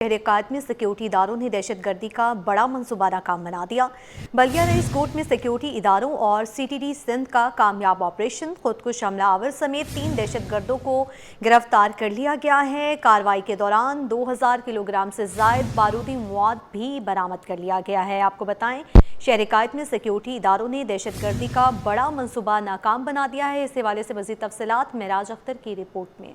शहर कायद में सिक्योरिटी इदारों ने दहशत गर्दी का बड़ा मनसूबा नाकाम बना दिया। बल्दिया रईस कोट में सिक्योरिटी इदारों और CTD सिंध का कामयाब ऑपरेशन, खुदकुश हमला आवर समेत 3 दहशत गर्दों को गिरफ्तार कर लिया गया है। कार्रवाई के दौरान 2000 किलोग्राम से जायद बारूदी मवाद भी बरामद कर लिया गया है। आपको बताएं, शहर कायद में सिक्योरिटी इदारों ने दहशत गर्दी का बड़ा मनसूबा नाकाम बना दिया है। इस हवाले से मज़ीद तफसीलात मेराज अख्तर की रिपोर्ट में।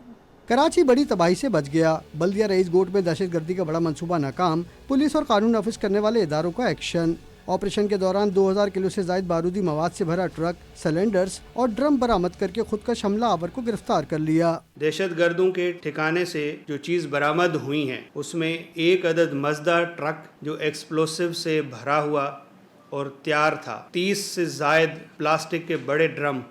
कराची बड़ी तबाही से बच गया। बल्दिया रईस गोट में दहशत गर्दी का बड़ा मंसूबा नाकाम, पुलिस और कानून नाफिज करने वाले इदारों का एक्शन। ऑपरेशन के दौरान 2000 किलो से जायद बारूदी मवाद से भरा ट्रक, सिलेंडर्स और ड्रम बरामद करके खुदकश हमला आवर को गिरफ्तार कर लिया। दहशत गर्दों के ठिकाने से जो चीज़ बरामद हुई हैं उसमें एक अदद मजदा ट्रक जो एक्सप्लोसिव से भरा हुआ और तैयार था, 30 से जायद प्लास्टिक के बड़े ड्रम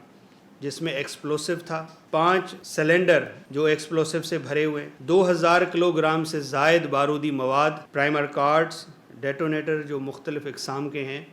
जिसमें एक्सप्लोसिव था, 5 सिलेंडर जो एक्सप्लोसिव से भरे हुए, 2000 किलोग्राम से जायद बारूदी मवाद, प्राइमर कार्ड्स, डेटोनेटर जो मुख्तलिफ इकसाम के हैं,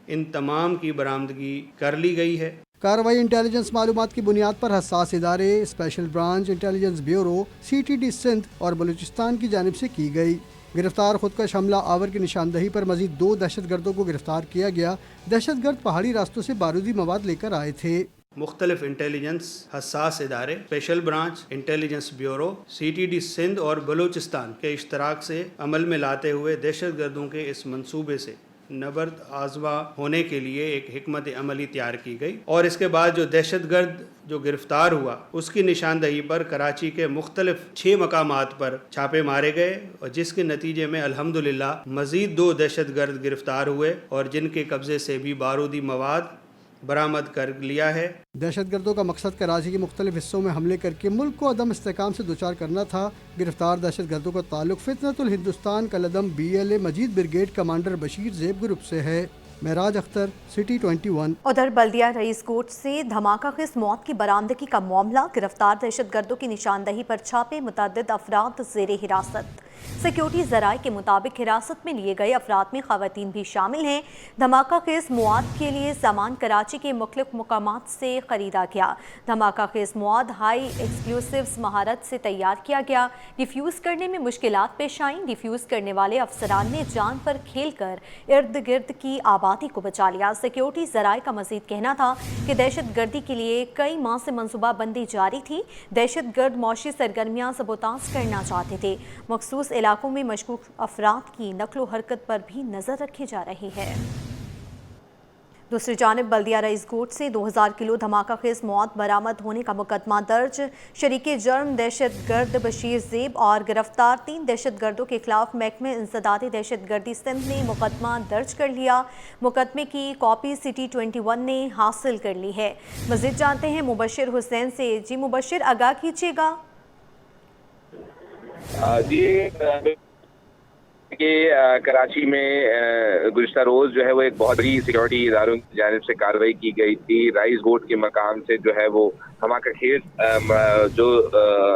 इन तमाम की बरामदगी कर ली गई है। कार्रवाई इंटेलिजेंस मालूमात की बुनियाद पर हसास इदारे, special branch, intelligence bureau, CTD Sindh और बलूचिस्तान की जानिब से की गई। गिरफ्तार खुदकश हमला आवर की निशानदही पर मजीद 2 दहशत गर्दों को गिरफ्तार किया गया। दहशत गर्द पहाड़ी रास्तों से बारूदी मवाद लेकर आए थे। मुख्तलिफ इंटेलिजेंस हसास इदारे, special branch, intelligence bureau, CTD Sindh और बलूचिस्तान के इश्तराक से अमल में लाते हुए दहशत गर्दों के इस मंसूबे से नबर्द आज़मा होने के लिए एक हिकमत अमली तैयार की गई और इसके बाद जो दहशत गर्द जो गिरफ्तार हुआ उसकी निशानदही पर कराची के मुख्तलिफ 6 मकामात पर छापे मारे गए और जिसके नतीजे में अल्हम्दुलिल्लाह मज़ीद 2 दहशत गर्द गिरफ्तार हुए और जिनके कब्ज़े से भी बारूदी मवाद बरामद कर लिया है। दहशत गर्दों का मकसद कराची के मुख्तलिफ हिस्सों में हमले करके मुल्क को अदम इस्तेकाम से दोचार करना था। गिरफ्तार दहशत गर्दों का ताल्लुक फितनतुल हिंदुस्तान कलदम BLA Majeed brigade commander Bashir Zeb group से है। मेराज अख्तर, सिटी 21। उधर बल्दिया रईस कोट से धमाका खेज मौत की बरामदगी का मामला, गिरफ्तार दहशत गर्दों की निशानदही पर छापे, मुतअद्दिद अफराद ज़ेरे हिरासत। सिक्योरिटी ज़राए के मुताबिक हिरासत में लिए गए अफराद में ख़वातीन भी शामिल हैं। धमाका खेज मवाद के लिए सामान कराची के मुख्तलिफ मुकामात से ख़रीदा गया। धमाका खेज मवाद हाई एक्सप्लोसिव्स महारत से तैयार किया गया। डिफ्यूज़ करने में मुश्किलात पेश आईं। डिफ्यूज़ करने वाले अफसरान ने जान पर खेल कर इर्द गिर्द की आबादी को बचा लिया। सिक्योरिटी ज़राए का मज़ीद कहना था कि दहशत गर्दी के लिए कई माह से मनसूबा बंदी जारी थी। दहशत गर्द मौशी सरगर्मियाँ सबोताज करना चाहते थे। मखसूस इलाकों में मशकूक अफराद की नकलो हरकत पर भी नजर रखी जा रही है। दूसरी जानिब बल्दिया रईस कोट से 2000 किलो धमाका खेज मौत बरामद होने का मुकदमा दर्ज। शरीके जुर्म दहशत गर्द बशीर ज़ेब और गिरफ्तार 3 दहशत गर्दों के खिलाफ महकमे इंसदादी दहशत गर्दी सिंध ने मुकदमा दर्ज कर लिया। मुकदमे की कॉपी सिटी 21 ने हासिल कर ली है। मज़ीद जानते हैं मुबशिर हुसैन से। जी मुबशिर, आगाह कीजिएगा। जी कि कराची में गुज़िश्ता रोज़ जो है वो एक बहुत बड़ी सिक्योरिटी इदारों की जानिब से कार्रवाई की गई थी। राइस गोट के मकाम से जो है वो धमाका खेज जो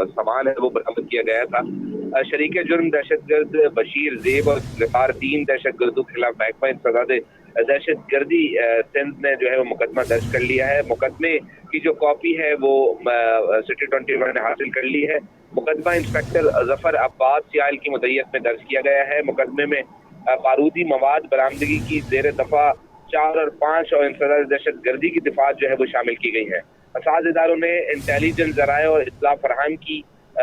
सामान है वो बरामद किया गया था। शरीके जुर्म दहशत गर्द बशीर ज़ेब और गिरफ्तार 3 दहशत गर्दों के खिलाफ महकमा इंसदाद दहशत गर्दी सिंध ने जो है वो मुकदमा दर्ज कर लिया है। मुकदमे की जो कॉपी है वो सिटी 21 ने हासिल कर ली है। मुकदमा इंस्पेक्टर जफर अब्बास सियाल की मुद्दत में दर्ज किया गया है। मुकदमे में बारूदी मवाद बरामदगी की ज़ेर दफा 4 और 5 और इंसदाद दहशत गर्दी की दिफात जो है वो शामिल की गई है। असाज इदारों ने इंटेलिजेंस ज़राए और इत्तला फराहम की।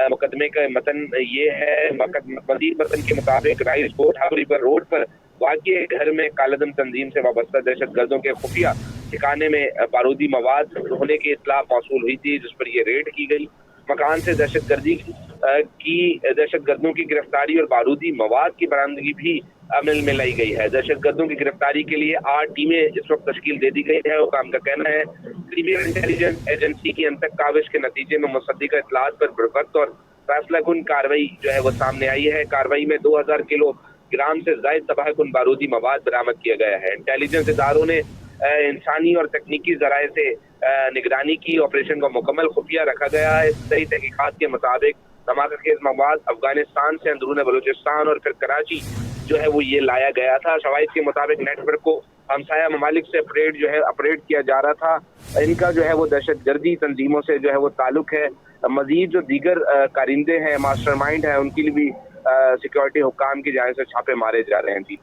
मुकदमे का मतन ये है, मज़ीद मतन के मुताबिक राइस कोट हावरी पर रोड पर वाक़ई घर में कालदम तंजीम से वाबस्ता दहशत गर्दों के खुफिया ठिकाने में बारूदी मवाद होने की इत्तला मौसूल हुई थी, जिस पर यह रेड की गई। मकान से दहशत गर्दों की गिरफ्तारी और बारूदी मवाद की बरामदगी भी अमल में लाई गई है। दहशत गर्दों की गिरफ्तारी के लिए 8 टीमें इस वक्त तश्कील दे दी गई है। हुकाम का कहना है क्रीमिनल इंटेलिजेंस एजेंसी की अंतक काविश के नतीजे में मुसद्दिका इत्तलात पर बरवक्त और फैसला कुन कार्रवाई जो है वो सामने आई है। कार्रवाई में 2000 किलोग्राम से जायद तबाह कुन बारूदी मवाद बरामद किया गया है। इंटेलिजेंस इदारों ने इंसानी और तकनीकी ज़राए से निगरानी की। ऑपरेशन को मुकम्मल खुफिया रखा गया है। सही तहकीकात के मुताबिक धमाका खेज मवाद अफगानिस्तान से अंदरून बलूचिस्तान और फिर कराची जो है वो ये लाया गया था। शवाहिद के मुताबिक नेटवर्क को हमसाया ममालिक से ऑपरेट किया जा रहा था। इनका जो है वो दहशत गर्दी तंजीमों से जो है वो ताल्लुक है। मजीद जो दीगर कारिंदे हैं, मास्टरमाइंड हैं, उनके लिए भी सिक्योरिटी हुक्काम की जानिब से छापे मारे जा रहे हैं। जी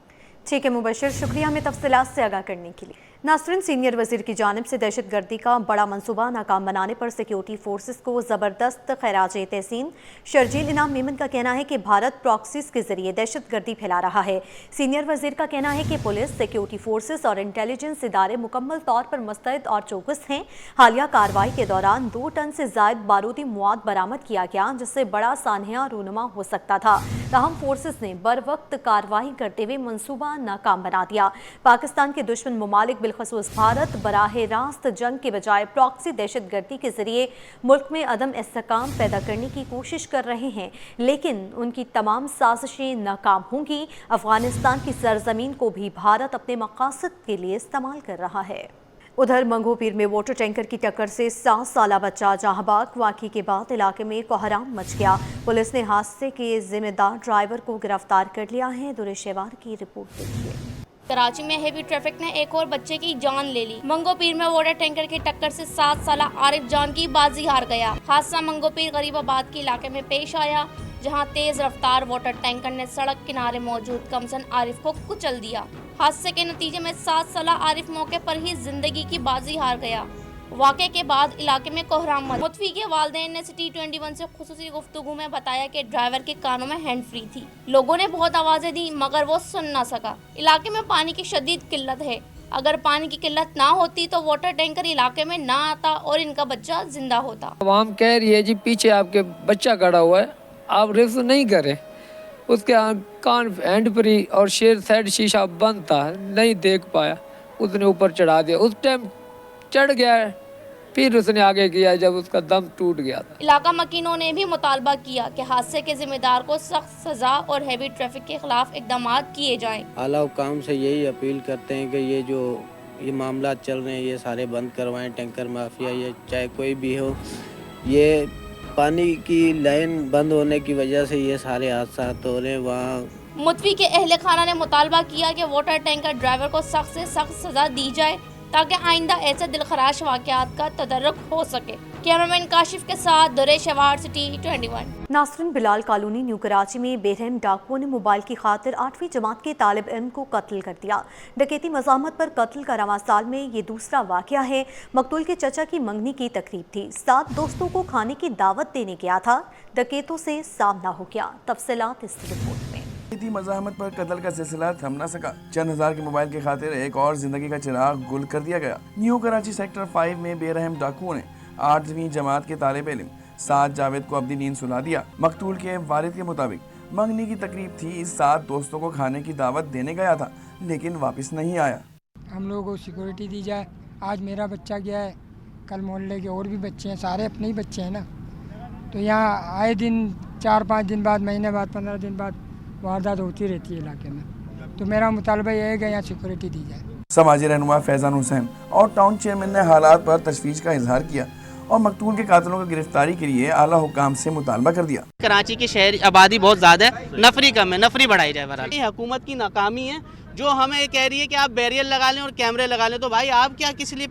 ठीक है मुबशर, शुक्रिया हमें तफसीलात से आगाह करने के लिए। नासरीन, सीनियर वजीर की जानिब से दहशतगर्दी का बड़ा मनसूबा नाकाम बनाने पर सिक्योरिटी फोर्सेस को ज़बरदस्त खैराज तहसीन। शर्जील इनाम मेमन का कहना है कि भारत प्रॉक्सीज के जरिए दहशतगर्दी फैला रहा है। सीनियर वजीर का कहना है कि पुलिस, सिक्योरिटी फोर्सेस और इंटेलिजेंस इदारे मुकम्मल तौर पर मुस्तैद और चौकस हैं। हालिया कार्रवाई के दौरान 2 टन से जायद बारूदी मवाद बरामद किया गया, जिससे बड़ा सानहा रूनुमा हो सकता था। ताहम फोर्सेस ने बर वक्त कार्रवाई करते हुए मनसूबा नाकाम बना दिया। पाकिस्तान के दुश्मन ममालिक बिलखसूस भारत बराह रास्त जंग के बजाय प्रॉक्सी दहशतगर्दी के जरिए मुल्क में अदम इस्तेहकाम पैदा करने की कोशिश कर रहे हैं, लेकिन उनकी तमाम साजिशें नाकाम होंगी। अफगानिस्तान की सरजमीन को भी भारत अपने मकासद के लिए इस्तेमाल कर रहा है। उधर मंगोपीर में वाटर टैंकर की टक्कर से 7 साला बच्चा जहां बाग। वाक़े के बाद इलाके में कोहराम मच गया। पुलिस ने हादसे के जिम्मेदार ड्राइवर को गिरफ्तार कर लिया है। दुरेशेवार की रिपोर्ट देखिए। कराची में हेवी ट्रैफिक ने एक और बच्चे की जान ले ली। मंगोपीर में वाटर टैंकर की टक्कर से 7 साला आरिफ जान की बाजी हार गया। हादसा मंगोपीर गरीबाबाद के इलाके में पेश आया, जहां तेज रफ्तार वाटर टैंकर ने सड़क किनारे मौजूद कमसन आरिफ को कुचल दिया। हादसे के नतीजे में 7 साला आरिफ मौके पर ही जिंदगी की बाजी हार गया। वाक़े के बाद इलाके में कोहराम मचा। मुतवी के वालिदैन ने सिटी 21 से खुसूसी गुफ्तगू में बताया कि ड्राइवर के कानों में हैंड फ्री थी। लोगों ने बहुत आवाज़ें दी मगर वो सुन ना सका। इलाके में पानी की शदीद किल्लत है। अगर पानी की किल्लत ना होती तो वाटर टैंकर इलाके में ना आता और इनका बच्चा जिंदा होता। आवाम कह रही है जी पीछे आपके बच्चा खड़ा हुआ है, आप रिफ्स नहीं करें। उसके कान हैंड फ्री और शेर साइड शीशा बंद था, नहीं देख पाया, उसने ऊपर चढ़ा दिया। उस टाइम चढ़ गया है, फिर उसने आगे किया जब उसका दम टूट गया था। इलाका मकीनों ने भी मुतालबा किया कि हादसे के जिम्मेदार को सख्त सजा और हैवी ट्रैफिक के खिलाफ इकदाम किए जाएं। आला हुकाम से यही अपील करते हैं कि ये मामला चल रहे हैं ये सारे बंद करवाएं। टैंकर माफिया ये चाहे कोई भी हो, ये पानी की लाइन बंद होने की वजह से ये सारे हादसा हो रहे हैं। वहाँ मुतवी के अहले खाना ने मुतालबा किया कि वाटर टैंकर ड्राइवर को सख्त से सख्त सजा दी जाए ताकि आइंदा ऐसे दिलखराश वाक़यात का तदर्रुक हो सके। कैमरामैन काशिफ के साथ Dureshwar city 21। Nasreen, Bilal colony new Karachi में बेरहम डाकुओं ने मोबाइल की खातिर 8वीं जमात के तालिब इल्म को कत्ल कर दिया। डकैती मज़ाहमत पर कत्ल का रवां साल में ये दूसरा वाक़या है। मकतूल के चचा की मंगनी की तकरीब थी, 7 दोस्तों को खाने की दावत देने गया था, डकैतों से सामना हो गया। तफसीलात इस रिपोर्ट में। मज़ाहमत पर कत्ल का सिलसिला थम न सका। चंद हजार के मोबाइल की खातिर एक और जिंदगी का चिराग गुल कर दिया गया। न्यू कराची सेक्टर 5 में बेरहम डाकुओं ने 8वीं जमात के तालिब इल्म साद जावेद को अपनी नींद सुला दिया। मकतूल के वालिद के मुताबिक मंगनी की तकरीब थी, 7 दोस्तों को खाने की दावत देने गया था लेकिन वापस नहीं आया। हम लोगों को सिक्योरिटी दी जाए। आज मेरा बच्चा गया है, कल मोहल्ले के और भी बच्चे हैं, सारे अपने ही बच्चे हैं ना। तो यहाँ आए दिन 4-5 दिन बाद, महीने बाद, 15 दिन बाद वारदात होती रहती है इलाके में। तो मेरा मुतालबा यह है कि यहाँ सिक्योरिटी दी जाए। समाजी रहनुमा फैजान हुसैन और टाउन चेयरमैन ने हालात पर तशवीश का इजहार किया और मकतूल के कातिलों की गिरफ्तारी के लिए आला हुकाम से मुतालबा कर दिया। कराची की शहर आबादी बहुत ज़्यादा है, नफरी कम है, नफरी बढ़ाई जाए। बहरहाल ये हुकूमत की नाकामी है जो हमें कह रही है कि आप बैरियर लगा लें और कैमरे लगा लें। तो भाई आप क्या किस लिए,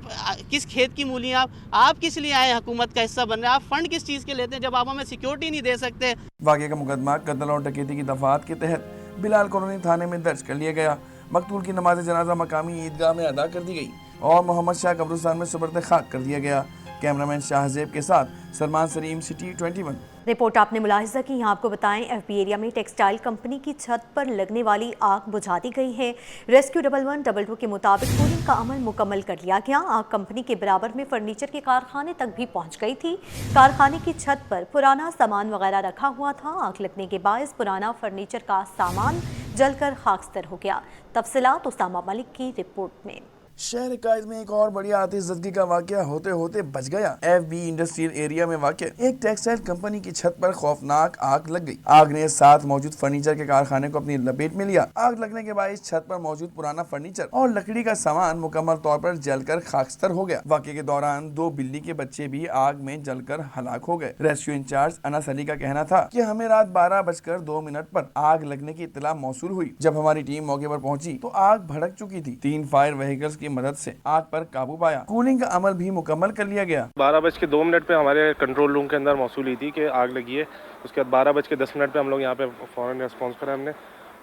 किस खेत की मूली आप किस लिए आए हुकूमत का हिस्सा बन रहे हैं? आप फंड किस चीज़ के लेते हैं जब आप हमें सिक्योरिटी नहीं दे सकते? वाक़े का मुकदमा कत्ल और डकैती की दफात के तहत बिलाल कॉलोनी थाने में दर्ज कर लिया गया। मकतूल की नमाज जनाजा मकामी ईदगाह में अदा कर दी गई और मोहम्मद शाह कब्रिस्तान में सुबर्द खाक कर दिया गया। कैमरामैन शाहजेब के साथ सलमान सलीम, सिटी 21। रिपोर्ट आपने मुलाहिजा की। यहाँ आपको बताएं, एफबी एरिया में टेक्सटाइल कंपनी की छत पर लगने वाली आग बुझा दी गई है। रेस्क्यू 1122 के मुताबिक कूलिंग का अमल मुकम्मल कर लिया गया। आग कंपनी के बराबर में फर्नीचर के कारखाने तक भी पहुँच गई थी। कारखाने की छत पर पुराना सामान वगैरह रखा हुआ था। आग लगने के बायस पुराना फर्नीचर का सामान जलकर खाकस्तर हो गया। तफसीलात उसामा मलिक की रिपोर्ट में। शहर कायद में एक और बड़ी आतिशज़दगी का वाक़या होते होते बच गया। एफबी इंडस्ट्रियल एरिया में वाक़ एक टेक्सटाइल कंपनी की छत पर खौफनाक आग लग गई। आग ने साथ मौजूद फर्नीचर के कारखाने को अपनी लपेट में लिया। आग लगने के बाद छत पर मौजूद पुराना फर्नीचर और लकड़ी का सामान मुकम्मल तौर पर जलकर खाकस्तर हो गया। वाक़े के दौरान 2 बिल्ली के बच्चे भी आग में जलकर हलाक हो गए। रेस्क्यू इंचार्ज अनस अली का कहना था कि हमें रात 12:02 पर आग लगने की इत्तला मौसूल हुई। जब हमारी टीम मौके पर पहुंची तो आग भड़क चुकी थी। 3 फायर व्हीकल्स की की मदद से आग पर काबू पाया। कूलिंग का अमल भी मुकम्मल कर लिया गया। 12:02 पे हमारे कंट्रोल रूम के अंदर मौसूल हुई थी कि आग लगी है। उसके बाद 12:10 पे हम लोग यहाँ पे फौरन रिस्पॉन्स करा हमने,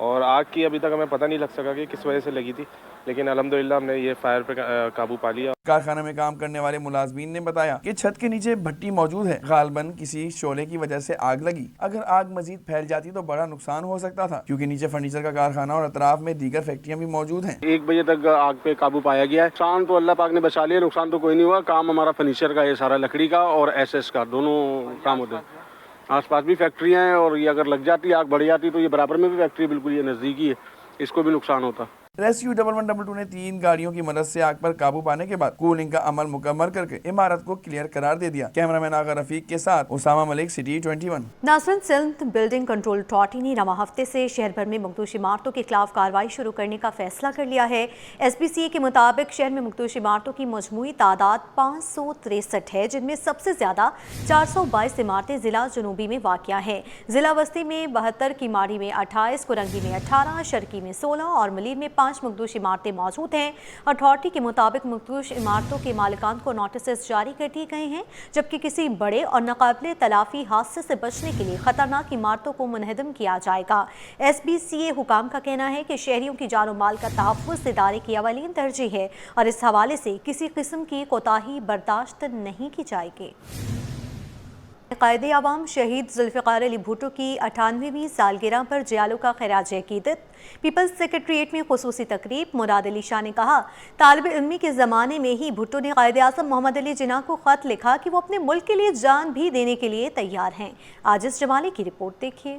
और आग की अभी तक हमें पता नहीं लग सका कि किस वजह से लगी थी, लेकिन अल्हम्दुलिल्लाह हमने ये फायर पे काबू पा लिया। कारखाने में काम करने वाले मुलाजमीन ने बताया कि छत के नीचे भट्टी मौजूद है, गालबन किसी शोले की वजह से आग लगी। अगर आग मजीद फैल जाती तो बड़ा नुकसान हो सकता था, क्योंकि नीचे फर्नीचर का कारखाना और अतराफ में दीगर फैक्ट्रियां भी मौजूद हैं। 1 बजे तक आग पे काबू पाया गया है। नुकसान तो अल्लाह पाक ने बचा लिया, नुकसान तो कोई नहीं हुआ। काम हमारा फर्नीचर का, ये सारा लकड़ी का और एसएस का दोनों काम होते हैं। आसपास भी फैक्ट्रियां हैं, और ये अगर लग जाती, आग बढ़ जाती तो ये बराबर में भी फैक्ट्री, बिल्कुल ये नज़दीकी है, इसको भी नुकसान होता। रेस्क्यू 1112 ने 3 गाड़ियों की मदद से आग पर काबू पाने के बाद कूलिंग का अमल मुकम्मल करके इमारत को क्लियर करार दे दिया। कैमरामैन आगा रफीक के साथ उसामा मलिक, सिटी 21। नाज़रीन, सिंध बिल्डिंग कंट्रोल अथॉरिटी ने रवा हफ्ते से शहर भर में मखदूश इमारतों के खिलाफ कार्रवाई शुरू करने का फैसला कर लिया है। SBCA के मुताबिक शहर में मखदूश इमारतों की मजमूई तादाद 563 है, जिनमें सबसे ज्यादा 422 इमारतें जिला जुनूबी में वाक़या है। जिला वस्ती में 72, कीमाड़ी में 28, कुरंगी में 18, शर्की में 16 और मलीर में 5 मखदूश इमारतें मौजूद हैं। अथॉरिटी के मुताबिक मखदूश इमारतों के मालिकान को नोटिस जारी कर दिए गए हैं, जबकि किसी बड़े और नाकाबिले तलाफी हादसे से बचने के लिए खतरनाक इमारतों को मुनहदम किया जाएगा। SBCA हुकाम का कहना है कि शहरियों की जान और माल का तहफ़्फ़ुज़ इदारे की अवलीन तरजीह है और इस हवाले से किसी किस्म की कोताही बर्दाश्त नहीं की जाएगी। कायदे आवाम शहीद जुल्फ़िकार अली भुट्टो की 98वीं सालगिरह पर जियालों का खिराज अक़ीदत। पीपल्स सेक्रेटरीट में खुसूसी तकरीब। मुराद अली शाह ने कहा, तालिब इल्मी के ज़माने में ही भुट्टो ने कायदे आज़म मोहम्मद अली जिन्ना को ख़त लिखा कि वो अपने मुल्क के लिए जान भी देने के लिए तैयार हैं। आजिज़ जमाली की रिपोर्ट देखिए।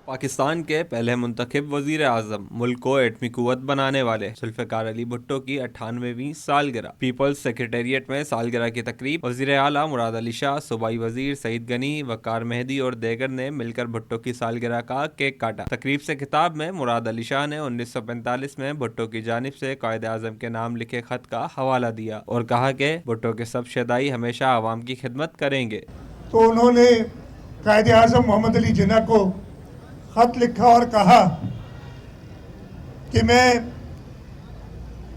पाकिस्तान के पहले मुंतखब वज़ीर आज़म, मुल्क को एटमी कुव्वत बनाने वाले जुल्फ़िकार अली भुट्टो की 98वीं सालगिरह। पीपल्स सेक्रेटेरिएट में सालगिरह की तकरीब वज़ीर आला मुराद अली शाह, सूबाई वज़ीर सईद गनी, वक़ार मेहदी और देगर ने मिलकर भुट्टो की सालगिरह का केक काटा। तकरीब से खिताब में मुराद अली शाह ने 1945 में भुट्टो की जानिब से कायदे आज़म के नाम लिखे खत का हवाला दिया और कहा कि भुट्टो के सब शदाई हमेशा आवाम की खिदमत करेंगे। तो उन्होंने कायदे आज़म मोहम्मद अली जिन्ना को खत लिखा और कहा कि मैं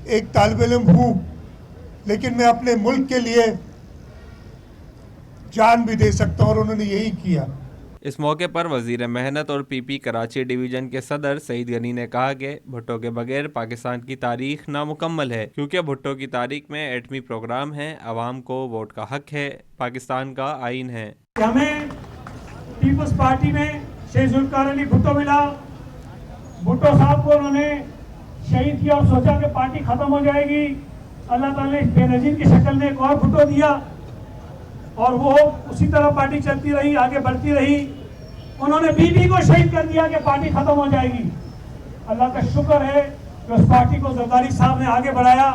एक तालिब इल्म हूँ, लेकिन मैं अपने मुल्क के लिए जान भी दे सकता हूँ, और उन्होंने यही किया। इस मौके पर वजीर मेहनत और PP कराची डिवीजन के सदर सईद गनी ने कहा कि भुट्टो के बगैर पाकिस्तान की तारीख नामुकम्मल है, क्योंकि भुट्टो की तारीख में एटमी प्रोग्राम है, आवाम को वोट का हक है, पाकिस्तान का आइन है। हमें पीपल्स पार्टी में शहीद जुल्फ़िकार अली भुट्टो मिला। भुट्टो साहब को उन्होंने शहीद किया और सोचा कि पार्टी खत्म हो जाएगी। अल्लाह ताला ने बेनज़ीर की शक्ल में एक और भुट्टो दिया, और वो उसी तरह पार्टी चलती रही, आगे बढ़ती रही। उन्होंने बीबी को शहीद कर दिया कि पार्टी खत्म हो जाएगी। अल्लाह का शुक्र है कि उस पार्टी को जरदारी साहब ने आगे बढ़ाया,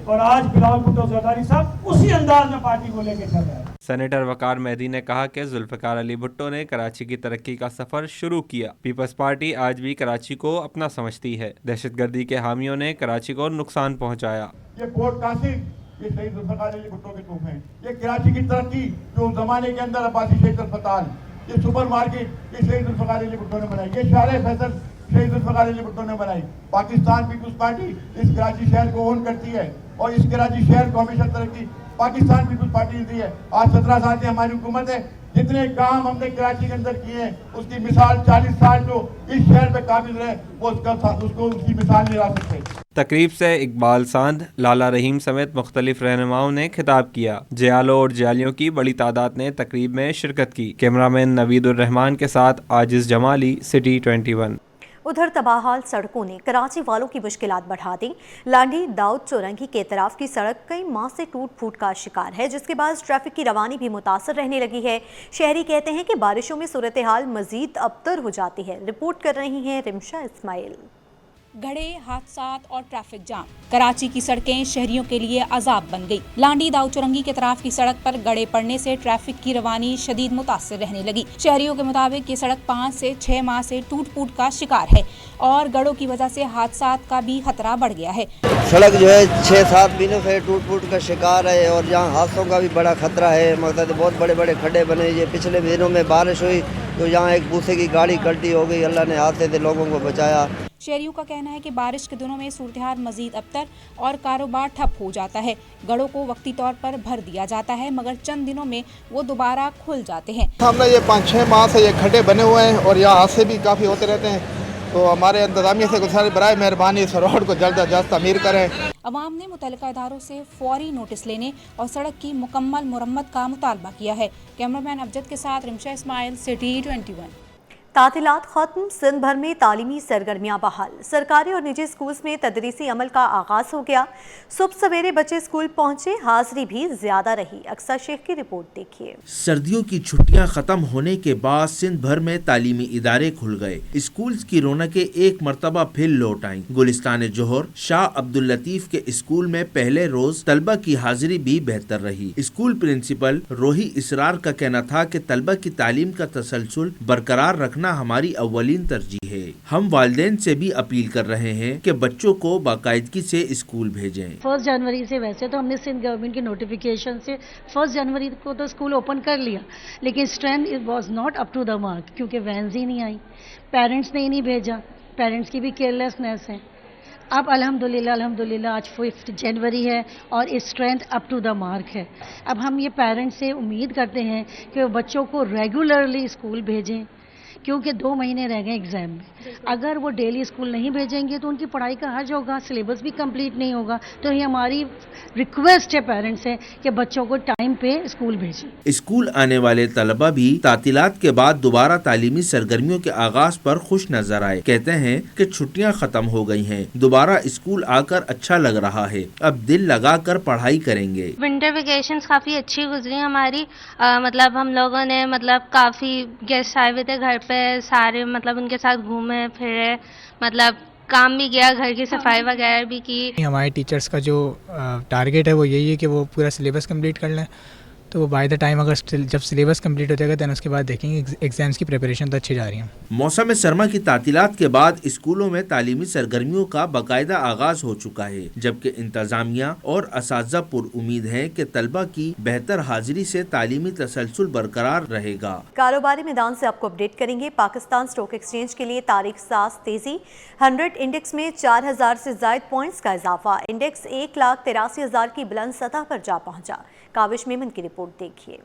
और आज बिलावल भुट्टो जरदारी साहब उसी अंदाज में पार्टी को लेकर चल रहे हैं। सेनेटर वक़ार मेहदी ने कहा कि जुल्फ़िकार अली भुट्टो ने कराची की तरक्की का सफ़र शुरू किया। पीपल्स पार्टी आज भी कराची को अपना समझती है। दहशतगर्दी के हामियों ने कराची को नुकसान पहुँचाया। ये कोर्ट कासिम, ये शहीद जुल्फ़िकार अली भुट्टो के तोहफे हैं। ये कराची की तरक्की जो उस जमाने के अंदर अब्बासी शेख अस्पताल, ये सुपर मार्केट, ये शहीद जुल्फ़िकार अली भुट्टो ने बनाई। ये शारे फैसल शहीद जुल्फ़िकार अली भुट्टो ने बनाई। पाकिस्तान पीपल्स पार्टी इस कराची शहर को ओन करती है, और इस कराची शहर को हमेशा तरक्की पाकिस्तान पीपल्स पार्टी दी है। आज 17 साल से हमारी हुकूमत है। जितने काम हमने कराची के अंदर किए हैं, उसकी मिसाल 40 साल जो इस शहर पे काबिल रहे, वो उसको उसकी मिसाल नहीं ला सकते। तकरीब से इकबाल सांद, लाला रहीम समेत मुख्तलिफ रहनुमाओं ने खिताब किया। जियालों और जियालियों की बड़ी तादाद ने तकरीब में शिरकत की। कैमरामैन नवीदुर रहमान के साथ आजिज़ जमाली, सिटी 21। उधर तबाहाल सड़कों ने कराची वालों की मुश्किलात बढ़ा दी। लांडी दाऊद चौरंगी के तरफ की सड़क कई माह से टूट फूट का शिकार है, जिसके बाद ट्रैफिक की रवानी भी मुतासर रहने लगी है। शहरी कहते हैं कि बारिशों में सूरत हाल मजीद अबतर हो जाती है। रिपोर्ट कर रही हैं रिमशा इस्माइल। गड़े, हादसात और ट्रैफिक जाम, कराची की सड़कें शहरियों के लिए अजाब बन गई। लांडी दाऊद चौरंगी के तरफ की सड़क पर गड़े पड़ने से ट्रैफिक की रवानी शदीद मुतासर रहने लगी। शहरियों के मुताबिक ये सड़क 5 से 6 माह से टूट फूट का शिकार है, और गड़ों की वजह से हादसात का भी खतरा बढ़ गया है। सड़क जो है 6-7 महीनों से टूट फूट का शिकार है, और यहाँ हादसों का भी बड़ा खतरा है। मतलब बहुत बड़े बड़े खड्डे बने। ये पिछले दिनों में बारिश हुई तो यहाँ एक बूसे की गाड़ी कल्टी हो गई, अल्लाह ने हादसे से लोगों को बचाया। शहरियों का कहना है कि बारिश के दिनों में सूरत-ए-हाल मजीद अबतर और कारोबार ठप हो जाता है। गढ़ों को वक्ती तौर पर भर दिया जाता है मगर चंद दिनों में वो दोबारा खुल जाते हैं। हमने ये 5-6 माह से ये खड्डे बने हुए हैं और यहाँ हादसे भी काफ़ी होते रहते हैं, तो हमारे इंतजामिया से गुज़ारिश बराए मेहरबानी इस रोड को जल्द अज जल्द तामीर करें। अवाम ने मुतल्लिका इदारों से फौरी नोटिस लेने और सड़क की मुकम्मल मुरम्मत का मुतालबा किया है। कैमरामैन अमजद के साथ रिमशा इस्माइल, सिटी 21। तातीलात खत्म, सिंध भर में तालीमी सरगर्मियां बहाल। सरकारी और निजी स्कूल्स में तदरीसी अमल का आगाज हो गया। सुबह सवेरे बच्चे स्कूल पहुंचे, हाजिरी भी ज्यादा रही। अक्सर शेख की रिपोर्ट देखिए। सर्दियों की छुट्टियां खत्म होने के बाद सिंध भर में तालीमी इदारे खुल गए। स्कूल्स की रौनकें एक मरतबा फिर लौट आईं। गुलिस्तान जोहर शाह अब्दुल लतीफ के स्कूल में पहले रोज तलबा की हाजिरी भी बेहतर रही। स्कूल प्रिंसिपल रोही इसरार का कहना था कि तलबा की तालीम का तसलसल बरकरार रखना हमारी अव्वलीन तरजीह है। हम वालिदैन से भी अपील कर रहे हैं कि बच्चों को बाकायदगी से स्कूल भेजें। 1 जनवरी से वैसे तो हमने सिंध गवर्नमेंट के नोटिफिकेशन से 1 जनवरी को तो स्कूल ओपन कर लिया, लेकिन strength it was not up to the mark क्योंकि वैन्स ही नहीं आई, पेरेंट्स ने ही नहीं भेजा, पेरेंट्स की भी केयरलेसनेस है। अब अल्हम्दुलिल्लाह आज 5 जनवरी है और strength up to the mark है। अब हम ये पेरेंट्स से उम्मीद करते हैं कि वो बच्चों को रेगुलरली स्कूल भेजें क्योंकि 2 महीने रह गए एग्जाम में। अगर वो डेली स्कूल नहीं भेजेंगे तो उनकी पढ़ाई का हर्ज होगा, सिलेबस भी कंप्लीट नहीं होगा। तो ये हमारी रिक्वेस्ट है पेरेंट्स से कि बच्चों को टाइम पे स्कूल भेजें। स्कूल आने वाले तलबा भी तातीलात के बाद दोबारा तालीमी सरगर्मियों के आगाज पर खुश नजर आए। कहते हैं कि छुट्टियां खत्म हो गई हैं, दोबारा स्कूल आकर अच्छा लग रहा है, अब दिल लगा कर पढ़ाई करेंगे। विंटर वेकेशंस काफी अच्छी गुजरी हमारी। मतलब हम लोगों ने काफी गेस्ट आए हुए थे घर पे, सारे उनके साथ घूमे फिरे, काम भी किया, घर की सफाई वगैरह भी की। हमारे टीचर्स का जो टारगेट है वो यही है कि वो पूरा सिलेबस कंप्लीट कर लें, तो वो बाय द टाइम अगर जब सिलेबस कंप्लीट हो जाएगा दैन उसके बाद देखेंगे एग्जाम्स की प्रिपरेशन तो अच्छी जा रही है। मौसम सरमा की तातीलात के बाद स्कूलों में तालीमी सरगर्मियों का बाकायदा आगाज हो चुका है, जबकि इंतजामिया और असातिज़ा पुर उम्मीद हैं कि तलबा की बेहतर हाजिरी से तालीमी तसलसल बरकरार रहेगा। कारोबारी मैदान से आपको अपडेट करेंगे। पाकिस्तान स्टॉक एक्सचेंज के लिए तारीख साज तेजी। 100 इंडेक्स में 4000 से ज्यादा पॉइंट्स का इजाफा। इंडेक्स 1,83,000 की बुलंद सतह पर जा पहुंचा। काविश मेमन की रिपोर्ट देखिए।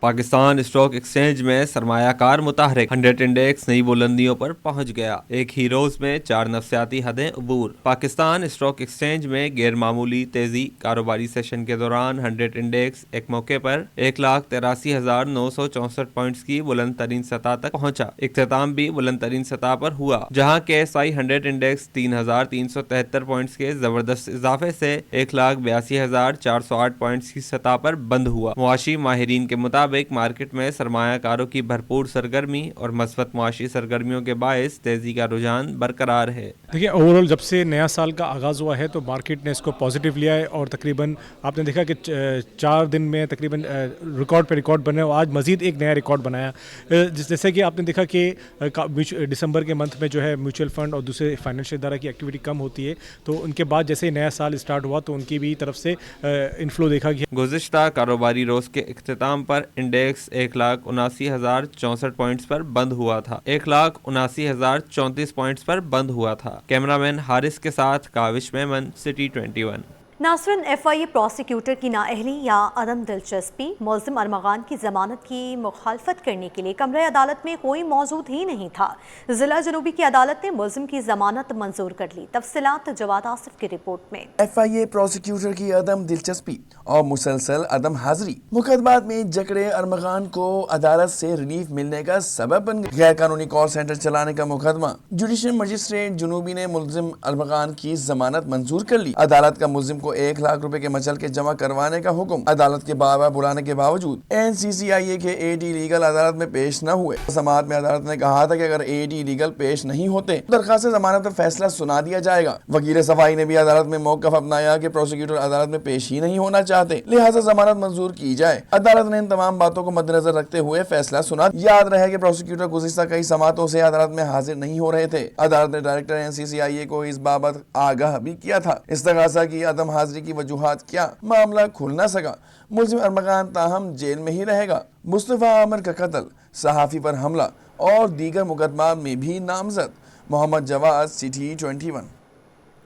पाकिस्तान स्टॉक एक्सचेंज में सरमायाकार मुताहरिक 100 इंडेक्स नई बुलंदियों पर पहुंच गया। एक ही रोज में 4 नफ्सियाती हदें अबूर। पाकिस्तान स्टॉक एक्सचेंज में गैर मामूली तेजी। कारोबारी सेशन के दौरान 100 इंडेक्स एक मौके पर 1,83,964 पॉइंट्स की बुलंद तरीन सतह तक पहुंचा। इख्तिताम भी बुलंद तरीन सतह पर हुआ, जहां KSI 100 इंडेक्स 3,373 पॉइंट्स के जबरदस्त इजाफे से 1,82,408 पॉइंट्स की सतह पर बंद हुआ। मुआशी माहिरीन के मुताबिक मार्केट में सरमायाकारों की भरपूर सरगर्मी और मस्बत मुआशी सरगर्मियों के बायस तेजी का रुझान बरकरार है। देखिए, ओवरऑल जब से नया साल का आगाज़ हुआ है तो मार्केट ने इसको पॉजिटिव लिया है और तकरीबन आपने देखा कि 4 दिन में तकरीबन रिकॉर्ड पे रिकॉर्ड बने और आज मजीद एक नया रिकॉर्ड बनाया। जैसे कि आपने देखा कि दिसंबर के मंथ में जो है म्यूचुअल फंड और दूसरे फाइनेंशियल इदारा की एक्टिविटी कम होती है, तो उनके बाद जैसे नया साल स्टार्ट हुआ तो उनकी भी तरफ से इनफ्लो देखा गया। गुज़िश्ता कारोबारी रोज के इख्तिताम पर इंडेक्स 1,79,064 पॉइंट्स पर बंद हुआ था। 1,79,034 पॉइंट्स पर बंद हुआ था। कैमरामैन हारिस के साथ Kaavish Memon, city 21। नासरन FIA prosecutor की नाअहली या अदम दिलचस्पी। मुल्ज़िम अरमगान की जमानत की मुखालफत करने के लिए कमरे अदालत में कोई मौजूद ही नहीं था। जिला जनूबी की अदालत ने मुल्ज़िम की जमानत मंजूर कर ली। तफसीलात जवाद आसिफ की रिपोर्ट में। FIA प्रोसिक्यूटर की अदम दिलचस्पी और मुसलसल अदम हाजिरी मुकदमात में जकड़े अरमगान को अदालत से रिलीफ मिलने का सबब बन गया। गैर कानूनी कॉल सेंटर चलाने का मुकदमा जुडिशल मजिस्ट्रेट जनूबी ने मुल्ज़िम अरमगान की जमानत मंजूर कर ली। अदालत का मुल्ज़िम को 1 लाख रुपए के मचल के जमा करवाने का हुक्म। अदालत के बार बार बुलाने के बावजूद NCCIA के AD लीगल अदालत में पेश न हुए। समाअत में अदालत ने कहा था कि अगर AD लीगल पेश नहीं होते तो दरखास्त जमानत पर फैसला सुना दिया जाएगा। वकील सफाई ने भी अदालत में मौक़िफ़ अपनाया कि प्रोसिक्यूटर अदालत में पेश ही नहीं होना चाहते, लिहाजा जमानत मंजूर की जाए। अदालत ने इन तमाम बातों को मद्देनजर रखते हुए फैसला सुना। याद रहे कि प्रोसिक्यूटर गुज़िश्ता कई समातों से अदालत में हाजिर नहीं हो रहे थे। अदालत ने डायरेक्टर NCCIA को इस बाबत आगाह भी किया था। इस्तग़ासा की अदम हाजिरी की वजूहात क्या, मामला खुल न सका। मुल्ज़िम अरमगान ताहम जेल में ही रहेगा। मुस्तफ़ा आमिर का कत्ल, सहाफ़ी पर हमला और दीगर मुकदमात में भी नामजद। मोहम्मद जवाद, CT 21।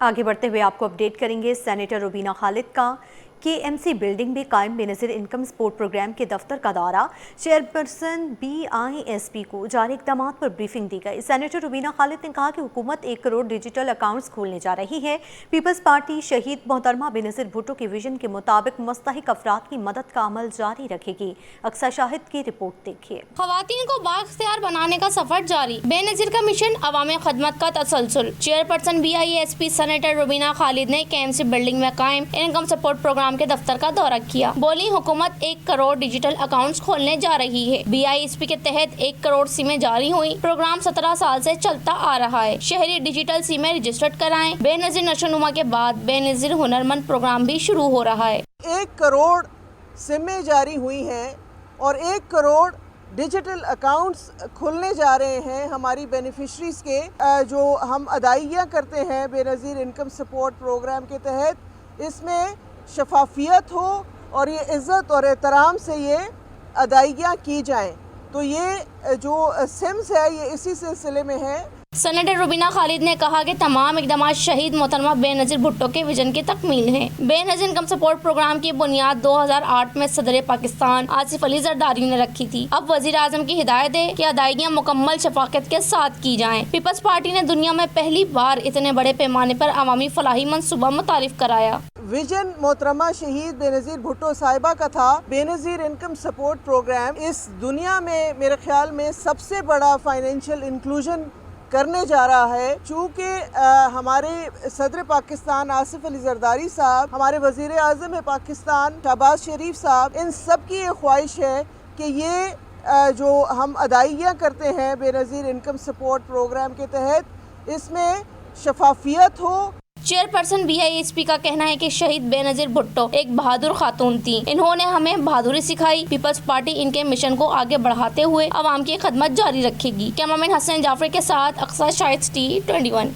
आगे बढ़ते हुए आपको अपडेट करेंगे सेनेटर रुबीना खालिद का KMC बिल्डिंग में कायम बेनज़ीर इनकम सपोर्ट प्रोग्राम के दफ्तर का दौरा। चेयरपर्सन BISP को जारी इक़दामात पर ब्रीफिंग दी गई। सेनेटर रुबीना खालिद ने कहा कि हुकूमत 1 करोड़ डिजिटल अकाउंट्स खोलने जा रही है। पीपल्स पार्टी शहीद मोहतरमा बेनज़ीर भुट्टो के विजन के मुताबिक मुस्तहिक अफराद की मदद का अमल जारी रखेगी। अक्सा शाहिद की रिपोर्ट देखिए। खवातीन को बाख्तियार बनाने का सफर जारी, बेनज़ीर का मिशन अवामी खदमत का तसलसल। Chairperson BISP senator Rubina Khalid ने KMC बिल्डिंग में कायम इनकम सपोर्ट प्रोग्राम के दफ्तर का दौरा किया। बोली हुकूमत 1 करोड़ डिजिटल अकाउंट्स खोलने जा रही है। BISP के तहत 1 करोड़ सिमें जारी हुई। प्रोग्राम 17 साल से चलता आ रहा है। शहरी डिजिटल सिमें रजिस्टर्ड कराएं। बेनज़ीर नशोनुमा के बाद बेनज़ीर हुनरमंद प्रोग्राम भी शुरू हो रहा है। 1 करोड़ सिमें जारी हुई हैं और 1 करोड़ डिजिटल अकाउंट्स खुलने जा रहे हैं हमारी बेनिफिशरीज के, जो हम अदाइयाँ करते हैं बेनज़ीर इनकम सपोर्ट प्रोग्राम के तहत। इसमें शफाफियत हो और ये इज़्ज़त और एहतराम से ये अदाइयाँ की जाएं। तो ये जो सिम्स है ये इसी सिलसिले में है। सेनेटर रुबीना खालिद ने कहा कि तमाम इक़दाम शहीद मोहतरमा बेनज़ीर भुट्टो के विजन की तकमील हैं। बेनज़ीर इनकम सपोर्ट प्रोग्राम की बुनियाद 2008 में सदर पाकिस्तान आसिफ अली जरदारी ने रखी थी। अब वज़ीर आज़म की हिदायत है कि अदायगियाँ मुकम्मल शफाकत के साथ की जाएं। पीपल्स पार्टी ने दुनिया में पहली बार इतने बड़े पैमाने पर अवामी फलाही मंसूबा मुतारिफ कराया। विजन मोहतरमा शहीद बेनज़ीर भुट्टो साहिबा का था। बेनज़ीर इनकम सपोर्ट प्रोग्राम इस दुनिया में मेरे ख्याल में सबसे बड़ा फाइनेंशियल इंक्लूजन करने जा रहा है। चूँकि हमारे सदर पाकिस्तान आसिफ अली जरदारी साहब, हमारे वज़ीर आज़म पाकिस्तान शहबाज शरीफ साहब, इन सब की ये ख्वाहिश है कि ये जो हम अदाइयाँ करते हैं बेनज़ीर इनकम सपोर्ट प्रोग्राम के तहत, इसमें शफाफियत हो। चेयरपर्सन BISP का कहना है कि शहीद बेनज़ीर भुट्टो एक बहादुर खातून थी। इन्होंने हमें बहादुरी सिखाई। पीपल्स पार्टी इनके मिशन को आगे बढ़ाते हुए अवाम की खदमत जारी रखेगी। कैमरामैन हसन जाफरी के साथ अक्सा शाहिद, CT 21।